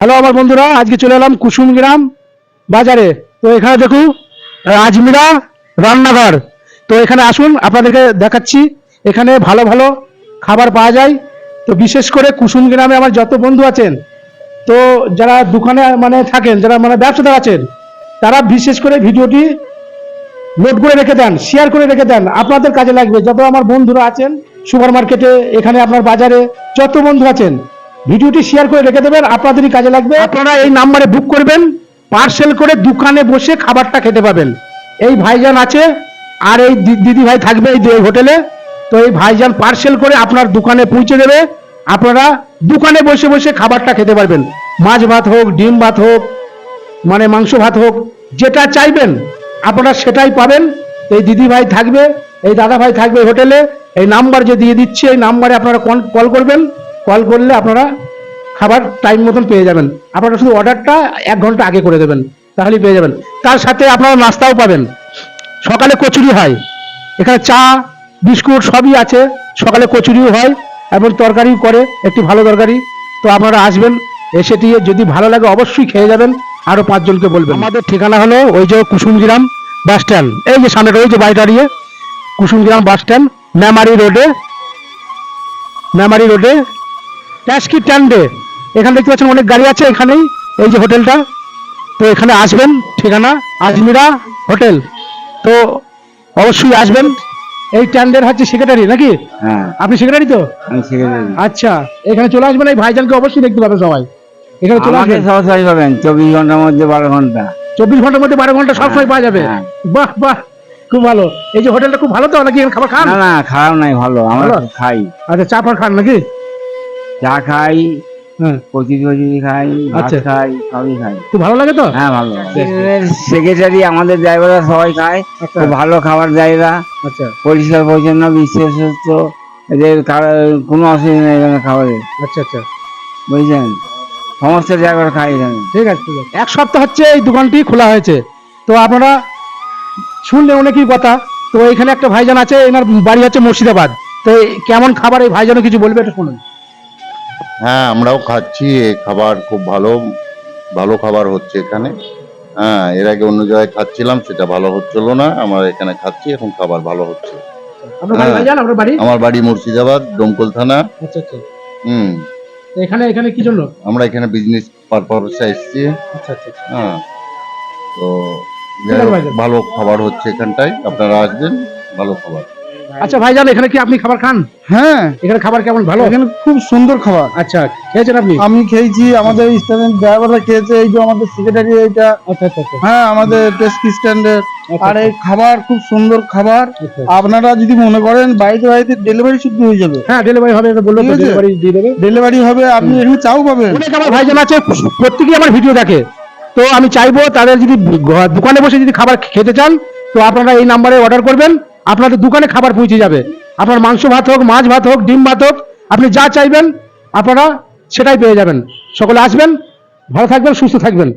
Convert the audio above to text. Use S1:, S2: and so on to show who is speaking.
S1: Hello আমার বন্ধুরা, আজকে চলে এলাম কুসুমগ্রাম বাজারে। তো এখানে দেখুন আজমিরা রান্নাঘর। তো এখানে আসুন, আপনাদেরকে দেখাচ্ছি। এখানে ভালো ভালো খাবার পাওয়া যায়। তো বিশেষ করে কুসুমগ্রামে আমার যত বন্ধু আছেন, তো যারা দোকানে থাকেন, যারা ব্যবসাদার আছেন, তারা বিশেষ করে ভিডিওটি নোট করে রেখে দেন, শেয়ার করে রেখে দেন, আপনাদের কাজে লাগবে। যত আমার বন্ধুরা আছেন সুপার মার্কেটে, এখানে আপনার বাজারে যত বন্ধু আছেন, ভিডিওটি শেয়ার করে রেখে দেবেন, আপনাদেরই কাজে লাগবে। আপনারা এই নাম্বারে বুক করবেন, পার্সেল করে দোকানে বসে খাবারটা খেতে পাবেন। এই ভাইজান আছে আর এই দিদি ভাই থাকবে এই হোটেলে। তো এই ভাইজান পার্সেল করে আপনার দোকানে পৌঁছে দেবে, আপনারা দোকানে বসে বসে খাবারটা খেতে পারবেন। মাছ ভাত হোক, ডিম ভাত হোক, মাংস ভাত হোক, যেটা চাইবেন আপনারা সেটাই পাবেন। এই দিদি ভাই থাকবে, এই দাদা ভাই থাকবে হোটেলে। এই নাম্বার যে দিয়ে দিচ্ছি, এই নাম্বারে আপনারা কল করবেন। কল করলে আপনারা খাবার টাইম মতন পেয়ে যাবেন। আপনারা শুধু অর্ডারটা 1 ঘন্টা আগে করে দেবেন, তাহলেই পেয়ে যাবেন। তার সাথে আপনারা নাস্তাও পাবেন। সকালে কচুরি হয়, এখানে চা বিস্কুট সবই আছে। সকালে কচুরিও হয় এবং তরকারিও করে, একটি ভালো তরকারি। তো আপনারা আসবেন, এসে দিয়ে যদি ভালো লাগে অবশ্যই খেয়ে যাবেন, আরো 5 জনকে বলবেন। আমাদের ঠিকানা হলো ওই যে কুসুমগ্রাম বাস স্ট্যান্ড, এই যে সামনে ওই যে বাড়ি দাঁড়িয়ে কুসুমগ্রাম বাস স্ট্যান্ড, মেমারি রোডে ট্যাক্সি স্ট্যান্ডে। এখানে দেখতে পাচ্ছেন অনেক গাড়ি আছে, এখানেই এই যে হোটেলটা। তো এখানে আসবেন, ঠিকানা আজমিরা হোটেল। তো অবশ্যই আসবেন। এই স্ট্যান্ডের হচ্ছে সেক্রেটারি নাকি?
S2: হ্যাঁ,
S1: আপনি সেক্রেটারি তো?
S2: আমি সেক্রেটারি।
S1: আচ্ছা, এখানে চলে আসবেন, এই ভাইজানকে অবশ্যই দেখতে পাবে সবাই। এখানে চলে
S2: আমাকে
S1: আসবেন,
S2: সরাসরি পাবেন 24 ঘন্টার মধ্যে 12 ঘন্টা।
S1: 24 ঘন্টার মধ্যে 12 ঘন্টা সবসময় পাওয়া যাবে।
S2: হ্যাঁ।
S1: বাহ বাহ, খুব ভালো। এই যে হোটেলটা খুব ভালো তো নাকি? এখানে খাবার খান?
S2: না না, খারাপ নাই, ভালো। আমরা
S1: ভালো?
S2: খাই,
S1: আচ্ছা, চা ফা খান নাকি?
S2: চা খাই,
S1: হ্যাঁ,
S2: কচুরি খাই, ভাত
S1: আচ্ছা।
S2: খাই, সবই খাই।
S1: খুব ভালো লাগে তো?
S2: হ্যাঁ, ভালো। সেক্রেটারি আমাদের ড্রাইভাররা সবাই খায়।
S1: আচ্ছা।
S2: খুব ভালো খাবার জায়গা,
S1: আচ্ছা
S2: পরিষ্কার পরিচ্ছন্ন, বিশ্বস্ত। এদের কোনো অসুবিধা নেই এখানে খাবারের,
S1: আচ্ছা আচ্ছা,
S2: বুঝছেন? সমস্ত ড্রাইভার খাই এখানে।
S1: ঠিক আছে ঠিক আছে। 1 সপ্তাহ হচ্ছে এই দোকানটি খোলা হয়েছে। তো আপনারা শুনলে অনেকই কথা। তো এখানে একটা ভাইজান আছে, এনার বাড়ি হচ্ছে মুর্শিদাবাদ। তো কেমন খাবার, এই ভাইজানও কিছু বলবে, এটা শুনুন।
S3: হ্যাঁ, আমরাও খাচ্ছি। এই খাবার খুব ভালো ভালো খাবার হচ্ছে এখানে। হ্যাঁ, এর আগে অন্য জায়গায় খাচ্ছিলাম, সেটা ভালো হচ্ছিল না। আমরা এখানে খাচ্ছি, এখন খাবার ভালো হচ্ছে।
S1: আপনার বাড়ি ভাইজান? আপনার বাড়ি?
S3: আমার বাড়ি মুর্শিদাবাদ, ডোমকল থানা।
S1: আচ্ছা আচ্ছা।
S3: হুম।
S1: তো এখানে কি জন্য?
S3: আমরা এখানে বিজনেস পারপাসে এসেছি।
S1: আচ্ছা আচ্ছা আচ্ছা।
S3: হ্যাঁ, তো
S1: ঠিক আছে ভাইজান।
S3: ভালো খাবার হচ্ছে এখানটায়, আপনারা আসবেন, ভালো খাবার।
S1: আচ্ছা ভাইজান, এখানে কি আপনি খাবার খান?
S4: হ্যাঁ,
S1: এখানে খাবার কেমন? ভালো?
S4: এখানে খুব সুন্দর খাবার।
S1: আচ্ছা, খেয়েছেন আপনি?
S4: আমি খেয়েছি, আমাদের স্ট্যান্ডের ড্রাইভাররা খেয়েছে, এই যে আমাদের সেক্রেটারি এইটা।
S1: আচ্ছা আচ্ছা আচ্ছা।
S4: হ্যাঁ, আমাদের ট্যাক্সি স্ট্যান্ডের।
S1: আচ্ছা,
S4: আর এই খাবার খুব সুন্দর খাবার।
S1: আচ্ছা।
S4: আপনারা যদি মনে করেন বাড়িতে বাড়িতে ডেলিভারি শুদ্ধ হয়ে যাবে,
S1: হ্যাঁ, ডেলিভারি হবে, এটা বললো তো,
S4: ঠিক আছে।
S1: ডেলিভারি দিয়ে দেবে।
S4: ডেলিভারি হবে, আপনি এখানে চাও পাবেন।
S1: অনেক আমার ভাইজান আছে, প্রত্যেকেই আমার ভিডিও দেখে। তো আমি চাইবো তাদের যদি দোকানে বসে যদি খাবার খেতে চান, তো আপনারা এই নাম্বারে অর্ডার করবেন, আপনাদের দোকানে খাবার পৌঁছে যাবে। আপনার মাংস ভাত হোক, মাছ ভাত হোক, ডিম ভাত হোক, আপনি যা চাইবেন আপনারা সেটাই পেয়ে যাবেন। সকলে আসবেন, ভালো থাকবেন, সুস্থ থাকবেন।